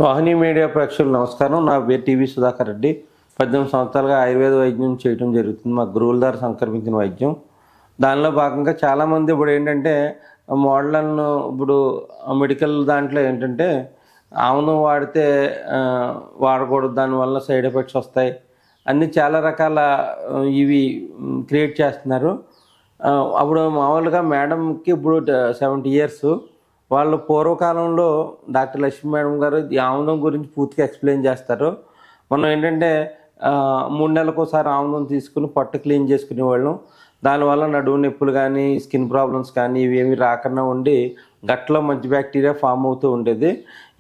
వాహిని media ప్రేక్షకులు నమస్కారం. నా పేరు టీవీ సుధాకర్ రెడ్డి. 18 సంవత్సరాలుగా ఆయుర్వేద వైద్యం చేయడం జరుగుతుంది. మా గురువుల ద్వారా సంక్రమించిన వైద్యం. దానిలో భాగంగా చాలామంది ఇప్పుడు ఏంటంటే మోడర్న్ ఇప్పుడు మెడికల్ దాంట్లో ఏంటంటే ఆముదం వాడితే వాడకూడదు, దానివల్ల సైడ్ ఎఫెక్ట్స్ వస్తాయి అన్నీ చాలా రకాల ఇవి క్రియేట్ చేస్తున్నారు. అప్పుడు మామూలుగా మేడంకి ఇప్పుడు 70 years. వాళ్ళు పూర్వకాలంలో డాక్టర్ లక్ష్మీ మేడం గారు ఈ ఆముదం గురించి పూర్తిగా ఎక్స్ప్లెయిన్ చేస్తారు. మనం ఏంటంటే 3 నెలలకు ఒకసారి ఆముదం తీసుకుని పొట్ట క్లీన్ చేసుకునేవాళ్ళం. దానివల్ల నడుము నొప్పులు కానీ స్కిన్ ప్రాబ్లమ్స్ కానీ ఇవేమి రాకుండా ఉండి గట్లో మంచి బ్యాక్టీరియా ఫామ్ అవుతూ ఉండేది.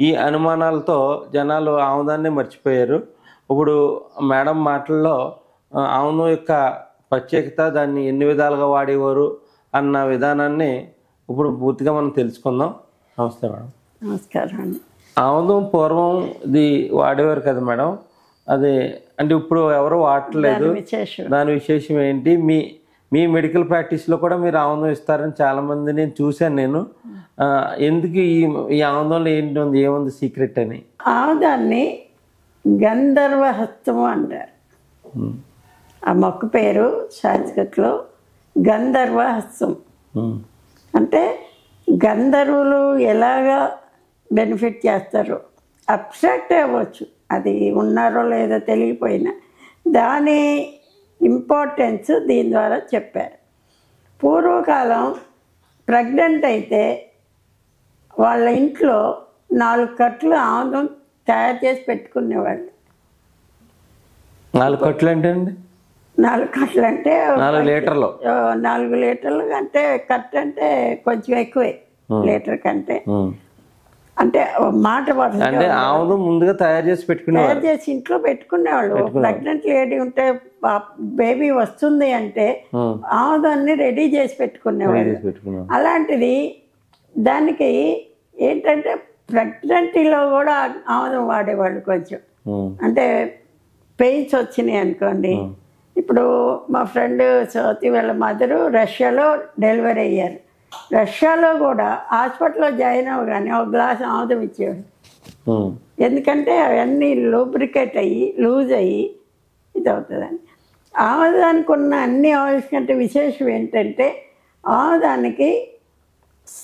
ఈ అనుమానాలతో జనాలు ఆముదాన్ని మర్చిపోయారు. ఇప్పుడు మేడం మాటల్లో ఆముదం యొక్క ప్రత్యేకత, దాన్ని ఎన్ని విధాలుగా వాడేవారు అన్న విధానాన్ని ఇప్పుడు పూర్తిగా మనం తెలుసుకుందాం. నమస్తే మేడం. నమస్కారం అండి. ఆముదం పూర్వం ఇది వాడేవారు కదా మేడం, అది అంటే ఇప్పుడు ఎవరు వాడట్లేదు. దాని విశేషం ఏంటి? మీ మెడికల్ ప్రాక్టీస్లో కూడా మీరు ఆముదం ఇస్తారని చాలామంది నేను చూశాను. ఎందుకు ఈ ఆముదంలో ఏంటి ఉంది, ఏముంది సీక్రెట్ అని? ఆముదాన్ని గంధర్వహస్తము అంటారు. ఆ మొక్క పేరు సంస్కృతిలో గంధర్వహస్తం. అంటే గంధర్వులు ఎలాగా బెనిఫిట్ చేస్తారు, అబ్స్ట్రాక్ట్ అవ్వచ్చు, అది ఉన్నారో లేదో తెలియపోయినా దాని ఇంపార్టెన్స్ దీని ద్వారా చెప్పారు. పూర్వకాలం ప్రెగ్నెంట్ అయితే వాళ్ళ ఇంట్లో 4 కట్లు ఆముదం తయారు చేసి పెట్టుకునేవాళ్ళు. 4 కట్లు అంటే అండి? 4 కట్లు అంటే 4 లీటర్లు. 4 లీటర్లు అంటే కట్ అంటే కొంచెం ఎక్కువే, లీటర్ కంటే. అంటే మాట అంటే ఆముదం ముందుగా తయారు చేసి ఇంట్లో పెట్టుకునేవాళ్ళు. ప్రెగ్నెంట్ లేడీ ఉంటే బేబీ వస్తుంది అంటే ఆముదాన్ని రెడీ చేసి పెట్టుకునేవాళ్ళు. అలాంటిది దానికి ఏంటంటే ప్రెగ్నెంటీలో కూడా ఆముదం వాడేవాళ్ళు. కొంచెం అంటే పెయిన్స్ వచ్చినాయి అనుకోండి. ఇప్పుడు మా ఫ్రెండ్ సౌతి వాళ్ళ మదరు రష్యాలో డెలివరీ అయ్యారు. రష్యాలో కూడా హాస్పిటల్లో జాయిన్ అవ్వగానే ఒక గ్లాస్ ఆముదం ఇచ్చేవాడు. ఎందుకంటే అవన్నీ లూబ్రికేట్ అయ్యి లూజ్ అయ్యి ఇది అవుతుందని. ఆముదానికి ఉన్న అన్ని ఆయిల్స్ కంటే విశేషం ఏంటంటే ఆముదానికి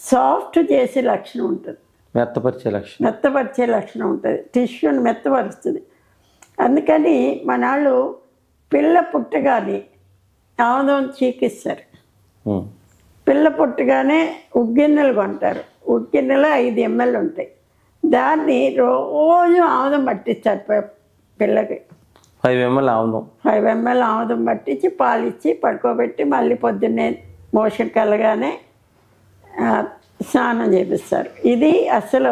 సాఫ్ట్ చేసే లక్షణం ఉంటుంది, మెత్తపరిచే లక్షణం ఉంటుంది, టిష్యూని మెత్తపరుస్తుంది. అందుకని మనాళ్ళు పిల్ల పుట్టగానే ఆముదం చీకిస్తారు. పిల్ల పుట్టగానే ఉగ్గిన్నెలు కొంటారు. ఉగ్గిన్నెలో 5 ml ఉంటాయి. దాన్ని రోజు ఆముదం పట్టిస్తారు పిల్లకి. 5 ml ఆముదం పట్టించి పాలిచ్చి పడుకోబెట్టి మళ్ళీ పొద్దున్నే మోషన్ కలగానే స్నానం చేపిస్తారు. ఇది అసలు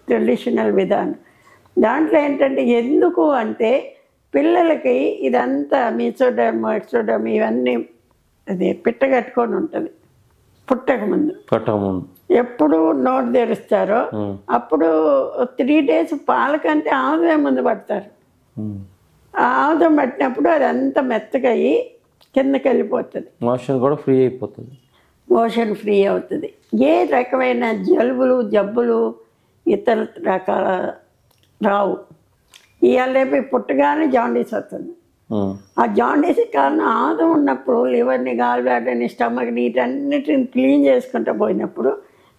ట్రెడిషనల్ విధానం. దాంట్లో ఏంటంటే ఎందుకు అంటే పిల్లలకి ఇదంతా మీసోడర్మ్ ఎక్సోడర్మ్ ఇవన్నీ అది పిట్టగట్టుకొని ఉంటుంది. పుట్టకముందు ఎప్పుడు నోటు తెరుస్తారో అప్పుడు 3 days పాలకంటే ఆముదం ముందు పడతారు. ఆ ఆముదం పట్టినప్పుడు అదంతా మెత్తగా అయ్యి కిందకి వెళ్ళిపోతుంది. మోషన్ ఫ్రీ అవుతుంది. ఏ రకమైన జబ్బులు ఇతర రకాల రావు. ఇవాళ రేపు పుట్టగానే జాండీస్ వస్తుంది. ఆ జాండీస్ కారణం ఆముదం ఉన్నప్పుడు లివర్ని, గాల్ బ్లాడర్ని, స్టమక్ని వీటన్నిటిని క్లీన్ చేసుకుంటూ పోయినప్పుడు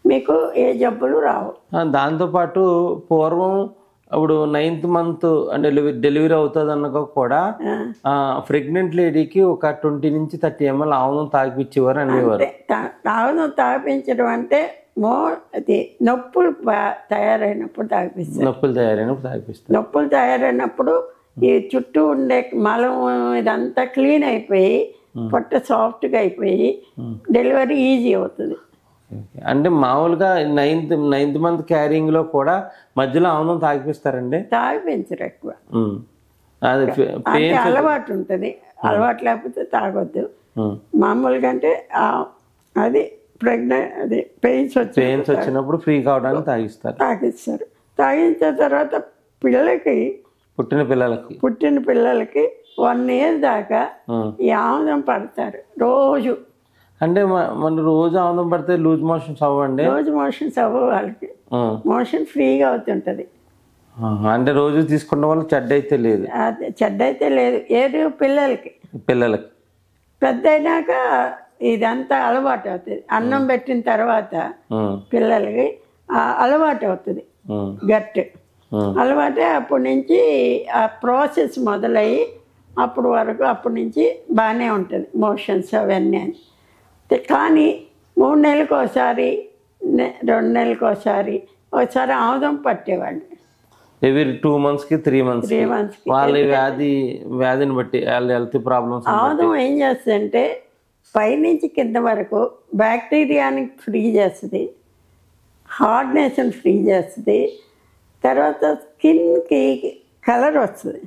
మీకు ఏ జబ్బులు రావు. దాంతోపాటు పూర్వం ఇప్పుడు 9th month అంటే డెలివరీ అవుతుంది అన్నగా కూడా ప్రెగ్నెంట్ లేడీకి ఒక 20 నుంచి 30 ml ఆముదం తాగిపించేవారు అనేవారు. ఆముదం తాగిపించడం అంటే అది నొప్పులు తయారైనప్పుడు తాగిపిస్తారు. నొప్పులు తయారైనప్పుడు ఈ చుట్టూ ఉండే మలం ఇదంతా క్లీన్ అయిపోయి పొట్ట సాఫ్ట్గా అయిపోయి డెలివరీ ఈజీ అవుతుంది. అంటే మామూలుగా 9th month క్యారింగ్లో కూడా మధ్యలో ఆముదం తాగిపిస్తారండి? తాగిపించరు ఎక్కువ. అలవాటు ఉంటుంది, అలవాటు లేకపోతే తాగొద్దు. మామూలుగా అంటే అది అది పెయిన్స్ వచ్చినప్పుడు ఫ్రీ కావడానికి తాగిస్తారు. తాగించిన తర్వాత పుట్టిన పిల్లలకి 1 year దాకా ఈ ఆముదం పడతారు రోజు. అంటే మన రోజు ఆముదం పడితే లూజ్ మోషన్స్ అవ్వండి? లూజ్ మోషన్స్ అవ్వ, వాళ్ళకి మోషన్ ఫ్రీగా అవుతుంటుంది. అంటే రోజు తీసుకున్న వల్ల చెడ్డ అయితే లేదు అది చెడ్డ అయితే లేదు. ఏది పిల్లలకి పిల్లలకి. పెద్ద అయినాక ఇదంతా అలవాటు అవుతుంది. అన్నం పెట్టిన తర్వాత పిల్లలకి అలవాటు అవుతుంది. గట్టు అలవాటే. అప్పటి నుంచి ఆ ప్రాసెస్ మొదలయ్యి అప్పటి నుంచి బాగానే ఉంటుంది మోషన్స్ అవన్నీ. కానీ 3 నెలలకు ఒకసారి 2 నెలలకు ఒకసారి ఆముదం పట్టేవాళ్ళు. ఎవ్రీ 2 monthsకి 3 monthsకి వాళ్ళ వ్యాధిని బట్టి వాళ్ళ హెల్త్ ప్రాబ్లమ్స్. ఆముదం ఏం చేస్తుందంటే పైనుంచి కింద వరకు బ్యాక్టీరియాని ఫ్రీ చేస్తుంది, హార్డ్నెస్ని ఫ్రీ చేస్తుంది, తర్వాత స్కిన్కి కలర్ వస్తుంది,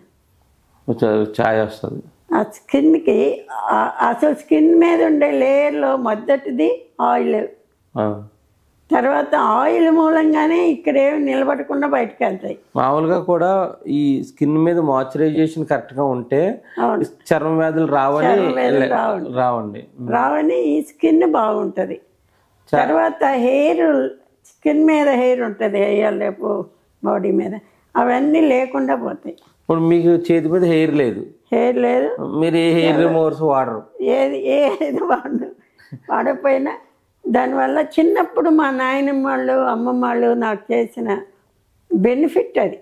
ఛాయ్ వస్తుంది. ఆ స్కిన్కి అసలు స్కిన్ మీద ఉండే లేయర్లో మొదటిది ఆయిల్. తర్వాత ఆయిల్ మూలంగానే ఇక్కడేమి నిలబడకుండా బయటకు వెళ్తాయి. మామూలుగా కూడా ఈ స్కిన్ మీద మాయిశ్చరైజేషన్ కరెక్ట్గా ఉంటే చర్మ వ్యాధులు రావని ఈ స్కిన్ బాగుంటుంది. తర్వాత స్కిన్ మీద హెయిర్ ఉంటుంది, రేపు బాడీ మీద అవన్నీ లేకుండా పోతాయి. ఇప్పుడు మీకు చేతి మీద హెయిర్ లేదు, మీరు ఏ హెయిర్ రిమూవర్స్ వాడరు? ఏది వాడకపోయినా దానివల్ల చిన్నప్పుడు మా నాయనమ్మ వాళ్ళు అమ్మమ్మ వాళ్ళు నాకు చేసిన బెనిఫిట్ అది.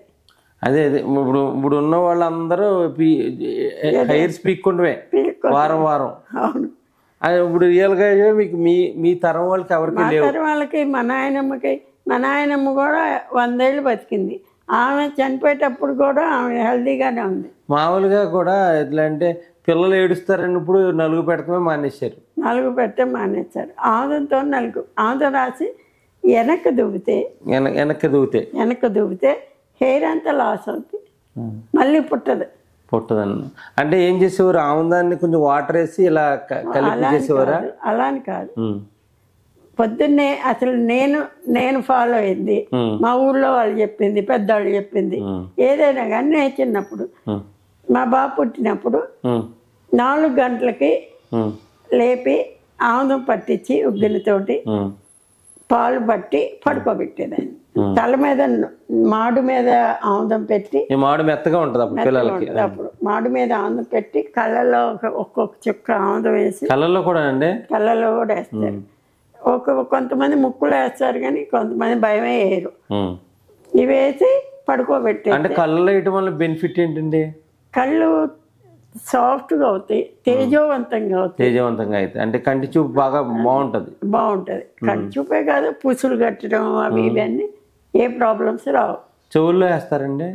అదే ఇప్పుడు ఉన్న వాళ్ళందరూ హెయిర్స్ పీక్కుంటే వారం. అవును. ఇప్పుడు రియల్గా మీకు మీ తరం వాళ్ళకి ఎవరికి లేవు. తరం వాళ్ళకి మా నాయనమ్మ కూడా 100 ఏళ్ళు బతికింది. ఆమె చనిపోయేటప్పుడు కూడా ఆమె హెల్దీగానే ఉంది. మామూలుగా కూడా ఎట్లా అంటే పిల్లలు ఏడుస్తారని ఇప్పుడు నలుగు పెడతామే మానేశారు. ఆముదంతో ఆముదం రాసి వెనక్కి దువ్వితే హెయిర్ అంతా లాస్ అవుతుంది, మళ్ళీ పుట్టదన్న. అంటే ఏం చేసేవారు? ఆముదాన్ని కొంచెం వాటర్ వేసి ఇలా కలిపి చేసేవారా? అలా అని కాదు. పొద్దున్నే అసలు నేను ఫాలో అయింది, మా ఊళ్ళో వాళ్ళు చెప్పింది, పెద్దవాళ్ళు చెప్పింది. ఏదైనా కానీ నేను చిన్నప్పుడు మా బాబు పుట్టినప్పుడు 4 గంటలకి లేపి ఆముదం పట్టించి ఉగ్గినతోటి పాలు పట్టి పడుకోబెట్టేదాన్ని. తల మీద మాడు మీద ఆముదం పెట్టి, మాడు మెత్తగా ఉంటుంది అప్పుడు మాడు మీద ఆముదం పెట్టి కళ్ళలో ఒక్కొక్క చుక్క ఆముదం వేసి, కళ్ళలో కూడా వేస్తారు. కొంతమంది ముక్కులో వేస్తారు కానీ కొంతమంది భయమే వేయరు. ఇవి వేసి పడుకోబెట్టే. అంటే కళ్ళలో వేయటం వల్ల బెనిఫిట్ ఏంటండి? కళ్ళు సాఫ్ట్గా అవుతాయి, తేజవంతంగా అవుతాయి. అంటే కంటి చూపు బాగా బాగుంటుంది. కంటి చూపే కాదు, పుసులు కట్టడం అవి ఇవన్నీ ఏ ప్రాబ్లమ్స్ రావు. చెవుల్లో వేస్తారండి?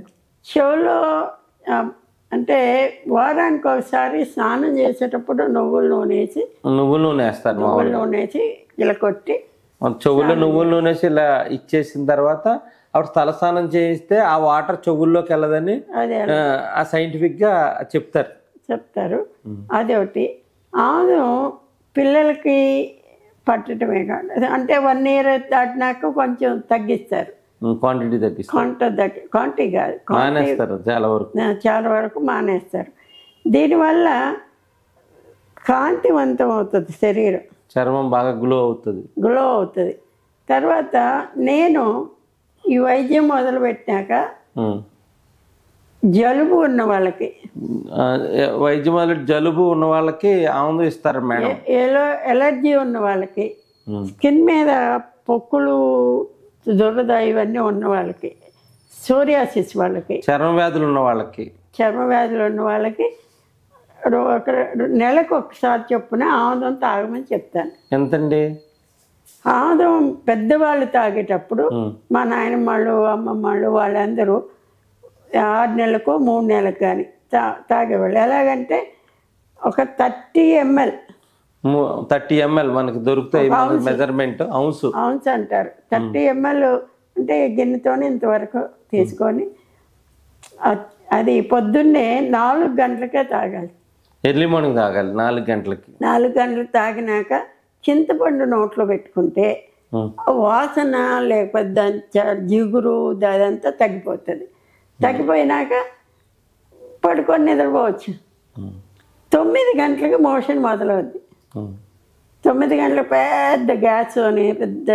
చెవుల్లో అంటే వారానికి ఒకసారి స్నానం చేసేటప్పుడు నువ్వుల నూనె వేస్తారు. నువ్వుల నూనె వేసి ఇలా కొట్టి చెవుల్లో నువ్వుల నూనె వేసి ఇలా ఇచ్చేసిన తర్వాత అప్పుడు తలస్నానం చేయిస్తే ఆ వాటర్ చెవుల్లోకి వెళ్ళదని సైంటిఫిక్ గా చెప్తారు. అదొకటి. ఆముదం పిల్లలకి పట్టడమే కాదు, అంటే 1 year దాటినాక కొంచెం తగ్గిస్తారు, క్వాంటిటీ కాదు, చాలా వరకు మానేస్తారు. దీనివల్ల కాంతివంతం అవుతుంది శరీరం, చర్మం బాగా గ్లో అవుతుంది. తర్వాత నేను ఈ వైద్యం మొదలుపెట్టినాక జలుబు ఉన్న వాళ్ళకి ఆముదం ఇస్తారు మేడం. ఎలర్జీ ఉన్న వాళ్ళకి, స్కిన్ మీద పొక్కులు దురద ఇవన్నీ ఉన్న వాళ్ళకి, సోరియాసిస్ వాళ్ళకి, చర్మ వ్యాధులు ఉన్న వాళ్ళకి నెలకు ఒకసారి చొప్పున ఆముదం తాగమని చెప్తాను. ఎంతండి? ఆముదం పెద్దవాళ్ళు తాగేటప్పుడు మా నాయనమ్మ వాళ్ళు అమ్మమ్మ వాళ్ళు వాళ్ళందరూ 6 నెలలకు 3 నెలలకు కానీ తాగేవాళ్ళు. ఎలాగంటే ఒక 30 ml మనకి దొరుకుతాయి, మెజర్మెంట్ ఔన్స్ అంటారు. 30 ml అంటే గిన్నెతోనే ఇంతవరకు తీసుకొని అది పొద్దున్నే 4 గంటలకే తాగాలి. ఎర్లీ మార్నింగ్ తాగాలి 4 గంటలకి. 4 గంటలకు తాగినాక చింతపండు నోట్లో పెట్టుకుంటే వాసన లేకపోతే దాని జిగురు అదంతా తగ్గిపోయినాక పడుకొని నిద్రపోవచ్చు. 9 గంటలకు మోషన్ మొదలవుద్ది. 9 గంటలకు పెద్ద గ్యాస్ అని పెద్ద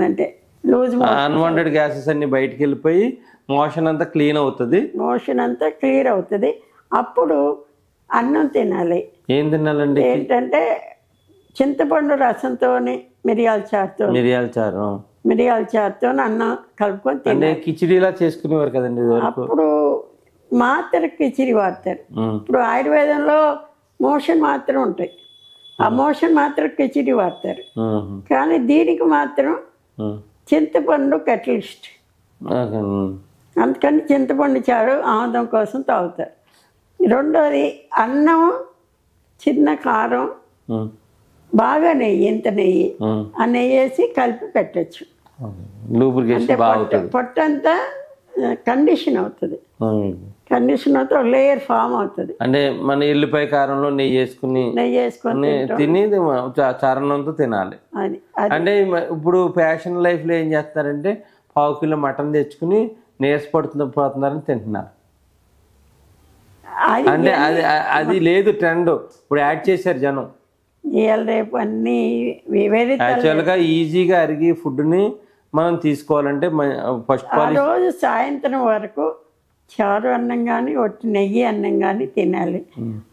అంటే లూజ్ అన్వాంటెడ్ గ్యాసెస్ అన్ని బయటికి వెళ్ళిపోయి మోషన్ అంతా క్లీన్ అవుతుంది. మోషన్ అంతా క్లియర్ అవుతుంది. అప్పుడు అన్నం తినాలి. ఏం తినాలండి? ఏంటంటే చింతపండు రసంతో మిరియాల చారుతో అన్నం కలుపుకొని తినాలి. అంటే కిచిడీలా చేసుకునేవారు కదండి ఇదివరకు. అప్పుడు మాత్ర కిచిడి వాడతారు. ఇప్పుడు ఆయుర్వేదంలో మోషన్ మాత్రం ఉంటాయి, ఆ మోషన్ మాత్రం కిచిడి వాడతారు. కానీ దీనికి మాత్రం చింతపండు కెటలిస్ట్, అందుకని చింతపండు చారు ఆముదం కోసం తాగుతారు. రెండోది అన్నం, చిన్న కారం, బాగా నెయ్యి, ఇంత నెయ్యి, ఆ నెయ్యి వేసి కలిపి పెట్టచ్చు. అంటే పొట్టంతా కండిషన్ అవుతుంది. కండిషన్ అవుతే ఒక లేయర్ ఫామ్ అవుతుంది. అంటే మన ఎల్లిపాయ కారంలో నెయ్యి వేసుకుని తిని చారణంతో తినాలి. అంటే ఇప్పుడు ఫ్యాషన్ లైఫ్ లో ఏం చేస్తారంటే 1/2 కిలో మటన్ తెచ్చుకుని పోతున్నారని తింటున్నారు. అంటే అది లేదు ట్రెండ్, ఇప్పుడు యాడ్ చేశారు జనం. రేపు అన్ని యాక్చువల్గా ఈజీగా అరిగి ఫుడ్ని మనం తీసుకోవాలంటే ఫస్ట్ రోజు సాయంత్రం వరకు చారు అన్నం కానీ ఒట్టి నెయ్యి అన్నం కానీ తినాలి.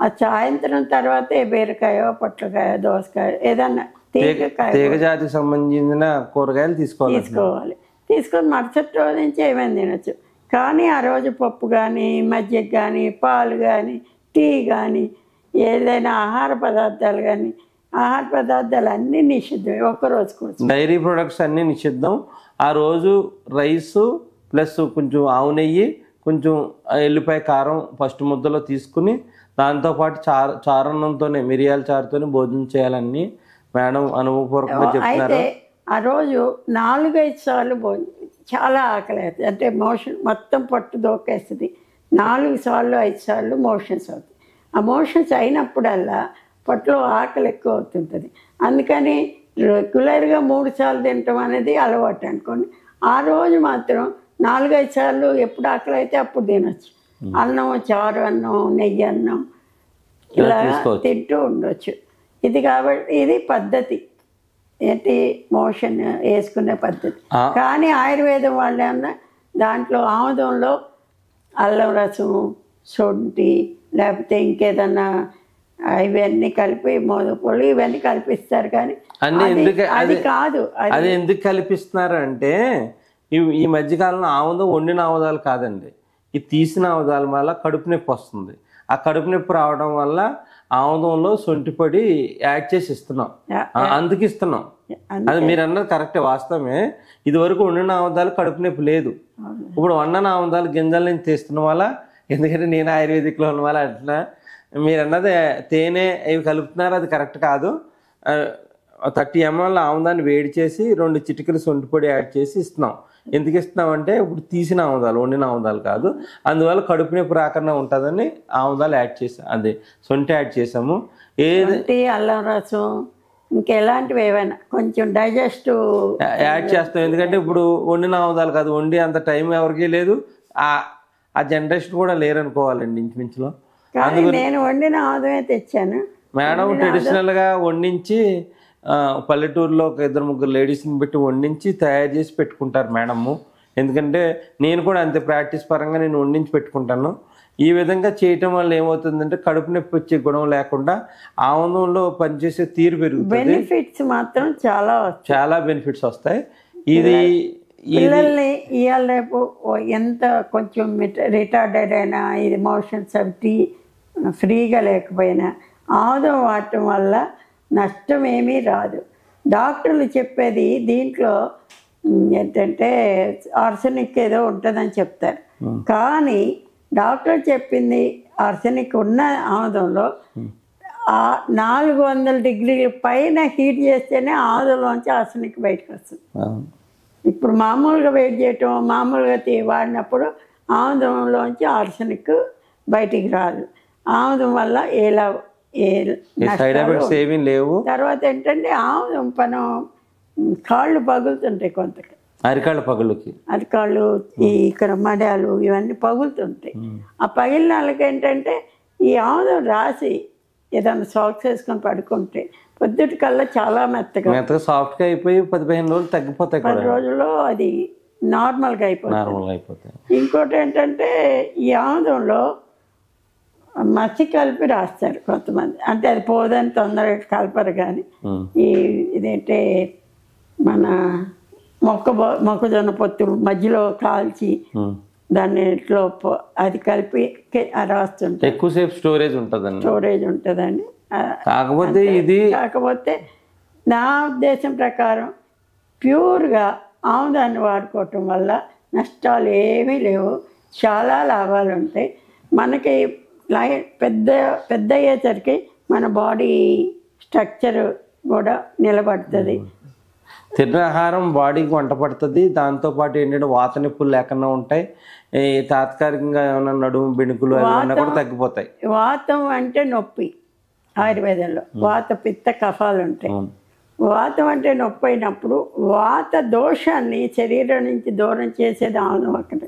ఆ సాయంత్రం తర్వాత బీరకాయ, పొట్లకాయ, దోసకాయ, ఏదన్నా తీగజాతికి సంబంధించిన కూరగాయలు తీసుకోవాలి. తీసుకొని మరుసటి రోజు నుంచి ఏమైనా తినచ్చు. కానీ ఆ రోజు పప్పు కానీ, మజ్జిగ కానీ, పాలు కానీ, టీ కానీ, ఏదైనా ఆహార పదార్థాలు కానీ, ఆహార పదార్థాలు అన్నీ నిషిద్ధం. ఒక్కరోజు కోసం డైరీ ప్రొడక్ట్స్ అన్నీ నిషిద్ధం. ఆ రోజు రైసు ప్లస్ కొంచెం ఆవు నెయ్యి, కొంచెం ఎల్లిపాయ కారం ఫస్ట్ ముద్దలో తీసుకుని దాంతోపాటు చారణంతోనే మిరియాల చారుతోనే భోజనం చేయాలని మేడం అనుభవపూర్వకంగా చెప్తున్నారు. ఆ రోజు 4-5 సార్లు భోజనం, చాలా ఆకలి అవుతుంది. అంటే మోషన్ మొత్తం పట్టు దోకేస్తుంది. 4 సార్లు 5 సార్లు మోషన్స్ అవుతాయి. ఆ మోషన్స్ అయినప్పుడల్లా పొట్టలో ఆకలి ఎక్కువ అవుతుంటుంది. అందుకని రెగ్యులర్గా 3 సార్లు తినటం అనేది అలవాటు అనుకోండి. ఆ రోజు మాత్రం 4-5 సార్లు ఎప్పుడు ఆకలి అయితే అప్పుడు తినచ్చు. అన్నం, చారు అన్నం, నెయ్యి అన్నం ఇలా తింటూ ఉండొచ్చు. ఇది కాబట్టి ఇది పద్ధతి, ఏంటి మోషన్ వేసుకునే పద్ధతి. కానీ ఆయుర్వేదం వాళ్ళు ఏమన్నా దాంట్లో ఆముదంలో అల్లం రసం, శొంఠి, లేకపోతే ఇంకేదన్నా ఇవన్నీ కలిపి మోదపొళ్ళు ఇవన్నీ కల్పిస్తారు. కానీ అది కాదు. అది ఎందుకు కల్పిస్తున్నారు అంటే ఈ మధ్యకాలంలో ఆముదం వండిన ఆముదాలు కాదండి, ఈ తీసిన ఆముదాల వల్ల కడుపు నొప్పి వస్తుంది. ఆ కడుపు నొప్పి రావడం వల్ల ఆముదంలో సొంటిపొడి యాడ్ చేసి ఇస్తున్నాం, అందుకు ఇస్తున్నాం. అది మీరు అన్నది కరెక్టే, వాస్తవమే. ఇదివరకు వండిన ఆముదాలు కడుపు నొప్పి లేదు. ఇప్పుడు వండిన ఆముదాలు గింజల నుంచి తీస్తున్న వల్ల, ఎందుకంటే నేను ఆయుర్వేదిక్లో ఉన్న వల్ల అట్లా మీరు అన్నది తేనె ఇవి కలుపుతున్నారు, అది కరెక్ట్ కాదు. 30 ml ఆముదాన్ని వేడి చేసి 2 చిటికలు సొంటిపొడి యాడ్ చేసి ఇస్తున్నాం. ఎందుకు ఇస్తున్నామంటే ఇప్పుడు తీసిన ఆముదాలు, వండిన ఆముదాలు కాదు, అందువల్ల కడుపు నొప్పి రాకుండా ఉంటుందని ఆముదాలు యాడ్ చేసాం, అదే సొంటి యాడ్ చేసాము. ఏది అల్లం రసం ఇంకెలాంటివి ఏవైనా కొంచెం డైజెస్ట్ యాడ్ చేస్తాం. ఎందుకంటే ఇప్పుడు వండిన ఆముదాలు కాదు, వండి అంత టైం ఎవరికి లేదు, ఆ జనరేషన్ కూడా లేరనుకోవాలండి ఇంచుమించులో. నేను వండిన ఆముదమే తెచ్చాను మేడం. ట్రెడిషనల్గా వండించి పల్లెటూరులో ఒక 2-3 లేడీస్ని పెట్టి వండించి తయారు చేసి పెట్టుకుంటారు మేడము. ఎందుకంటే నేను కూడా అంతే ప్రాక్టీస్ పరంగా నేను వండించి పెట్టుకుంటాను. ఈ విధంగా చేయటం వల్ల ఏమవుతుందంటే కడుపు నొప్పి వచ్చే గుణం లేకుండా ఆముదంలో పనిచేసే తీరు పెరుగుతుంది. బెనిఫిట్స్ మాత్రం చాలా బెనిఫిట్స్ వస్తాయి. ఇది పిల్లల్ని ఇవాళ రేపు ఎంత కొంచెం రిటార్డెడ్ అయినా, ఇది మోషన్స్ అవి ఫ్రీగా లేకపోయినా ఆముదం వాడటం వల్ల నష్టం ఏమీ రాదు. డాక్టర్లు చెప్పేది దీంట్లో ఏంటంటే ఆర్సెనిక్ ఏదో ఉంటుందని చెప్తారు. కానీ డాక్టర్ చెప్పింది ఆర్సెనిక్ ఉన్న ఆముదంలో 400 డిగ్రీల పైన హీట్ చేస్తేనే ఆముదంలోంచి ఆర్సెనిక్ బయటకు వస్తుంది. ఇప్పుడు మామూలుగా వెయిట్ చేయటం, మామూలుగా వాడినప్పుడు ఆముదంలోంచి ఆర్సెనిక్ బయటికి రాదు. ఆముదం వల్ల సైడ్ ఎఫెక్ట్స్ ఏమీ లేవు. తర్వాత ఏంటంటే ఆముదం మనం కాళ్ళు పగులుతుంటాయి, కొంత అరికాళ్ళ పగులుకి, అరికాళ్ళు ఇక్కడ మడాలు ఇవన్నీ పగులుతుంటాయి. ఆ పగిలిన వాళ్ళకి ఏంటంటే ఈ ఆముదం రాసి ఏదైనా సాక్స్ వేసుకొని పడుకుంటే పొద్దుటి కల్లా చాలా మెత్తగా మెత్తగా సాఫ్ట్గా అయిపోయి 10-15 రోజులు తగ్గిపోతాయి కూడా. 10 రోజుల్లో అది నార్మల్గా అయిపోతుంది. నార్మల్గా అయిపోతాయి. ఇంకోటి ఏంటంటే ఈ ఆముదంలో మసి కలిపి రాస్తారు కొంతమంది, అంటే అది పోదని తొందరగా కలపరు. కానీ ఇదేంటే మన మొక్కజొన్న పొత్తులు మధ్యలో కాల్చి దాన్ని ఇట్లో అది కలిపి రాస్తుంటారు. ఎక్కువసేపు స్టోరేజ్ ఉంటుందండి. కాకపోతే నా ఉద్దేశం ప్రకారం ప్యూర్గా ఆముదాన్ని వాడుకోవటం వల్ల నష్టాలు ఏమీ లేవు, చాలా లాభాలు ఉంటాయి. మనకి పెద్ద అయ్యేసరికి మన బాడీ స్ట్రక్చర్ కూడా నిలబడుతుంది. తిన్న ఆహారం బాడీకి వంట పడుతుంది. దాంతోపాటు ఏంటంటే వాత నొప్పులు లేకుండా ఉంటాయి. తాత్కాలికంగా ఏమైనా నడుము బెణుకులు అవి కూడా తగ్గిపోతాయి. వాతం అంటే నొప్పి ఆయుర్వేదంలో వాత పిత్త కఫాలు ఉంటాయి. వాతం అంటే నొప్పి అయినప్పుడు వాత దోషాన్ని శరీరం నుంచి దూరం చేసేది ఆముదం ఒకటి.